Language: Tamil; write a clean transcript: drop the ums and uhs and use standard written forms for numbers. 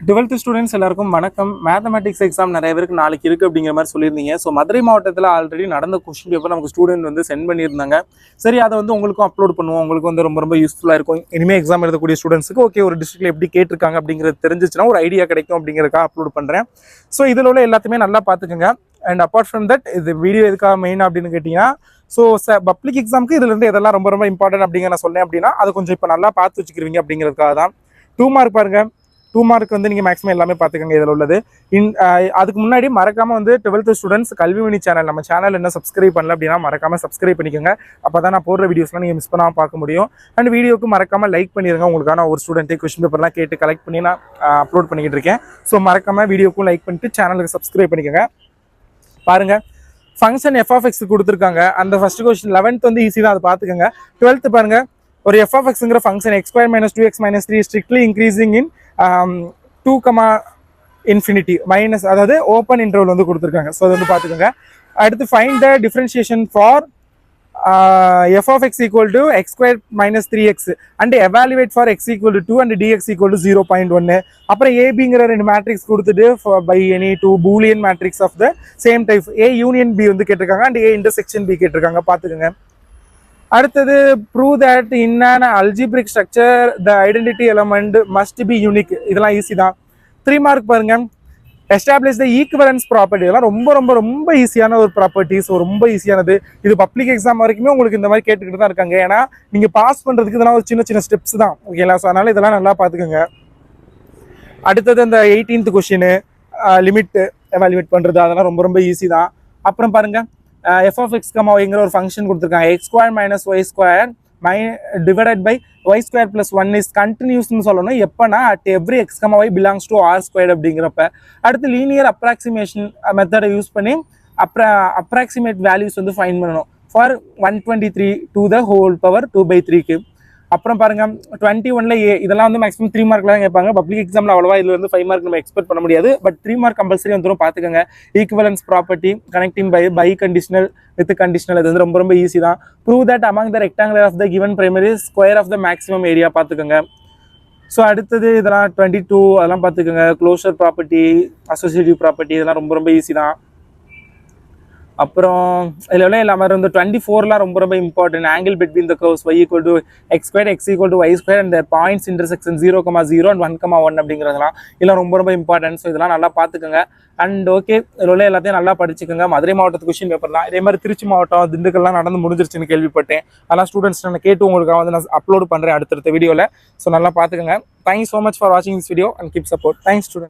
12th ஸ்டூடெண்ட்ஸ் எல்லாருக்கும் வணக்கம். மேத்தமெட்டிக்ஸ் எக்ஸாம் நிறைய பேருக்கு நாளைக்கு இருக்குது அப்படிங்கிற மாதிரி சொல்லியிருந்தீங்க. ஸோ மதுரை மாவட்டத்தில் ஆல்ரெடி நடந்த கொஸ்டின் பேப்பர் நமக்கு ஸ்டூடெண்ட் வந்து சென்ட் பண்ணியிருந்தாங்க. சரி, அதை வந்து உங்களுக்கும் அப்லோட் பண்ணுவோம். உங்களுக்கு வந்து ரொம்ப ரொம்ப யூஸ்ஃபுல்லாக இருக்கும். இனிமேல் எக்ஸாம் எழுதக்கூடிய ஸ்டூடெண்ட்ஸுக்கு ஓகே ஒரு டிஸ்ட்ரிக்ட்ல எப்படி கேட்டிருக்காங்க அப்படிங்கிறது தெரிஞ்சிச்சுன்னா ஒரு ஐடியா கிடைக்கும் அப்படிங்கிறதுக்காக அப்லோட் பண்ணுறேன். ஸோ இதில் உள்ள எல்லாத்தையுமே நல்லா பார்த்துக்கோங்க. அண்ட் அப்பார்ட் ஃப்ரம் தட் இது வீடியோ எதுக்காக மெயின் அப்படின்னு கேட்டிங்கன்னா, ஸோ பப்ளிக் எக்ஸாமுக்கு இதுலேருந்து இதெல்லாம் ரொம்ப ரொம்ப இம்பார்ட்டன்ட் அப்படிங்கிற நான் சொன்னேன் அப்படின்னா அதை கொஞ்சம் இப்போ நல்லா பார்த்து வச்சுக்கிருவீங்க அப்படிங்கிறதுக்காக தான். 2 மார்க் பாருங்கள். 2 மார்க் வந்து நீங்கள் மேக்ஸிமம் எல்லாமே பார்த்துக்கோங்க இதில் உள்ளது. அதுக்கு முன்னாடி மறக்காமல் வந்து 12th ஸ்டூடெண்ட்ஸ் கல்விமணி சேனல், நம்ம சேனல் என்ன சப்ஸ்கிரைப் பண்ணல அப்படின்னா மறக்காமல் சப்ஸ்கிரைப் பண்ணிக்கோங்க. அப்போ தான் நான் போடுற வீடியோஸ்லாம் நீங்கள் மிஸ் பண்ணாமல் பார்க்க முடியும். அண்ட் வீடியோக்கு மறக்காமல் லைக் பண்ணிடுங்க. உங்களுக்கான ஒரு ஸ்டூடெண்ட்டே கொஸ்டின் பேப்பர்லாம் கேட்டு கலெக்ட் பண்ணி நான் அப்லோட் பண்ணிக்கிட்டு இருக்கேன். ஸோ மறக்காமல் வீடியோக்கும் லைக் பண்ணிட்டு சேனலுக்கு சப்ஸ்கிரைப் பண்ணிக்கோங்க. பாருங்கள், ஃபங்க்ஷன் எஃப் ஆஃப் எக்ஸ் கொடுத்துருக்காங்க. அந்த ஃபர்ஸ்ட் கொஸ்டின் 11th வந்து ஈஸி தான், அதை பார்த்துக்கோங்க. 12th பாருங்கள், ஒரு எஃப் ஆஃப் எக்ஸுங்கிற function x square minus 2x minus 3 strictly increasing in 2, minus, அதாவது ஓப்பன் இன்டர்வல் வந்து கொடுத்துருக்காங்க. ஸோ அது வந்து பார்த்துக்கோங்க. அடுத்து find the differentiation for f of x equal to x square minus 3x and evaluate for x equal to 2 and dx equal to 0.1. அப்புறம் abங்கிற ரெண்டு மேட்ரிக்ஸ் கொடுத்துட்டு by any two boolean matrix of the same type a union b வந்து கேட்டிருக்காங்க and a intersection b கேட்டிருக்காங்க, பார்த்துக்கோங்க. அடுத்தது prove that in an algebraic structure the identity element must be unique. இதெல்லாம் ஈஸி தான். 3 மார்க் பாருங்க, எஸ்டாப்ளிஷ் த ஈக்குவலன்ஸ் ப்ராப்பர்ட்டி. இதெல்லாம் ரொம்ப ரொம்ப ரொம்ப ஈஸியான ஒரு ப்ராப்பர்ட்டிஸ், ரொம்ப ஈஸியானது. இது பப்ளிக் எக்ஸாம் வரைக்குமே உங்களுக்கு இந்த மாதிரி கேட்டுக்கிட்டு தான் இருக்காங்க. ஏன்னா நீங்கள் பாஸ் பண்ணுறதுக்கு இதெல்லாம் ஒரு சின்ன சின்ன ஸ்டெப்ஸ் தான், ஓகேங்களா? ஸோ அதனால் இதெல்லாம் நல்லா பார்த்துக்கோங்க. அடுத்தது இந்த 18th கொஸ்டின் லிமிட் எவாலுவேட் பண்ணுறது, அதெல்லாம் ரொம்ப ரொம்ப ஈஸி தான். அப்புறம் பாருங்கள், எஃப் ஆஃப் எக்ஸ் கமா ஒய்ங்கிற ஒரு ஃபங்க்ஷன் கொடுத்துருக்காங்க. X square minus y square divided by y square plus 1 is கண்டினியூஸ்னு சொல்லணும். எப்போனா at every x comma y belongs to R square அப்படிங்கிறப்ப. அடுத்து லீனியர் அப்ராக்சிமேஷன் மெத்தடை யூஸ் பண்ணி அப்ராக்சிமேட் வேல்யூஸ் வந்து ஃபைண்ட் பண்ணணும் for 123 to the whole power 2/3க்கு. அப்புறம் பாருங்க 21ல ஏ, இதெல்லாம் வந்து மேக்ஸிமம் 3 மார்க்ல தான் கேட்பாங்க. பப்ளிக் எக்ஸாம்ல அவ்வளவா இதுல இருந்து 5 மார்க் நம்ம எக்ஸ்பெக்ட் பண்ண முடியாது. பட் 3 மார்க் கம்பல்சரி வந்துடும், பார்த்துக்கோங்க. Equivalence property, connecting by conditional with conditional, இது வந்து ரொம்ப ரொம்ப ஈஸி தான். Prove that among the rectangular of the given primary square of the maximum area, பார்த்துக்கோங்க. ஸோ அடுத்தது இதெல்லாம் 22 அதெல்லாம் பார்த்துக்கோங்க. க்ளோஷர் ப்ராப்பர்ட்டி, அசோசியேட்டிவ் ப்ராப்பர்ட்டி, இதெல்லாம் ரொம்ப ரொம்ப ஈஸி தான். அப்புறம் இதில் எல்லாமே வந்து 24லாம் ரொம்ப ரொம்ப important. Angle between the curves y equal to x square x equal to y square and points intersection 0,0 and 1,1 அப்படிங்கிறதுலாம் இதெல்லாம் ரொம்ப ரொம்ப இம்பார்ட்டன்ட். ஸோ இதெல்லாம் நல்லா பார்த்துக்கோங்க. அண்ட் ஓகே, இதில் எல்லாத்தையும் நல்லா படிச்சுக்கோங்க. மதுரை மாவட்டத்து கொஸ்டின் பேப்பர்லாம் இதே மாதிரி திருச்சி மாவட்டம், திண்டுக்கல்லாம் நடந்து முடிஞ்சிருச்சுன்னு கேள்விப்பட்டேன். அதெல்லாம் ஸ்டூடெண்ட்ஸ் நான் கேட்டு உங்களுக்காக வந்து நான் அப்லோட் பண்ணுறேன் அடுத்தடுத்த வீடியோவில். ஸோ நல்லா பார்த்துக்கோங்க. தேங்க்யூ ஸோ மச் ஃபார் வாட்சிங் this video and keep support. Thanks student.